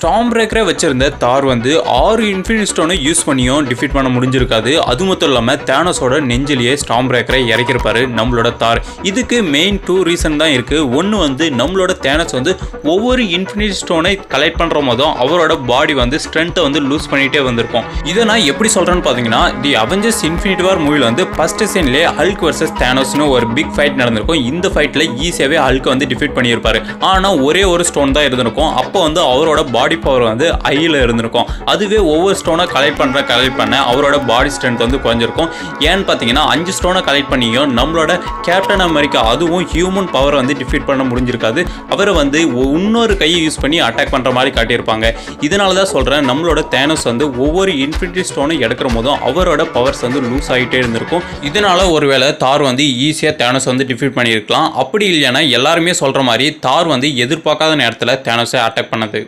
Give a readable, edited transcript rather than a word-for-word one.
Storm பிரேக்கரை வச்சிருந்த தார் வந்து 6 இன்ஃபினிட்டி ஸ்டோனை யூஸ் பண்ணியும் டிஃபீட் பண்ண முடிஞ்சிருக்காது. அது மட்டும் இல்லாமல் தேனோஸோட நெஞ்சிலேயே ஸ்டார்ம் பிரேக்கரை இறக்கிருப்பாரு நம்மளோட தார். இதுக்கு மெயின் 2 ரீசன் தான் இருக்கு. ஒன்று வந்து நம்மளோட தேனோஸ் வந்து ஒவ்வொரு இன்ஃபினிட்டி ஸ்டோனை கலெக்ட் பண்ற போதும் அவரோட பாடி வந்து ஸ்ட்ரென்த்தை வந்து லூஸ் பண்ணிட்டே வந்திருக்கும். இதை நான் எப்படி சொல்றேன்னு பார்த்தீங்கன்னா, தி அவெஞ்சர்ஸ் இன்ஃபினிட்டி வார் மூவில வந்து ஃபர்ஸ்ட் சீன்லேயே ஹல்க் வர்சஸ் தேனோஸ்னு ஒரு பிக் ஃபைட் நடந்திருக்கும். இந்த ஃபைட்ல ஈஸியாவே ஹல்க் வந்து டிஃபீட் பண்ணியிருப்பாரு. ஆனால் ஒரே ஒரு ஸ்டோன் தான் இருந்திருக்கும். அப்போ வந்து அவரோட பாடி பவர் வந்து ஐயில் இருந்திருக்கும். அதுவே ஒவ்வொரு ஸ்டோனை கலெக்ட் பண்ண அவரோட பாடி ஸ்ட்ரென்த் வந்து குறைஞ்சிருக்கும். ஏன்னு பார்த்தீங்கன்னா 5 ஸ்டோனை கலெக்ட் பண்ணியும் நம்மளோட கேப்டன் அமெரிக்கா அதுவும் ஹியூமன் பவர் வந்து டிஃபீட் பண்ண முடிஞ்சிருக்காது. அவரை வந்து இன்னொரு கையை யூஸ் பண்ணி அட்டாக் பண்ணுற மாதிரி காட்டியிருப்பாங்க. இதனால தான் சொல்கிறேன், நம்மளோட தேனோஸ் வந்து ஒவ்வொரு இன்ஃபினிட்டி ஸ்டோனை எடுக்கிற போதும் அவரோட பவர்ஸ் வந்து லூஸ் ஆகிட்டே இருந்திருக்கும். இதனால ஒருவேளை தார் வந்து ஈஸியாக தேனோஸ் வந்து டிஃபீட் பண்ணியிருக்கலாம். அப்படி இல்லைன்னா எல்லாருமே சொல்கிற மாதிரி தார் வந்து எதிர்பார்க்காத நேரத்தில் தேனோஸை அட்டாக் பண்ணது.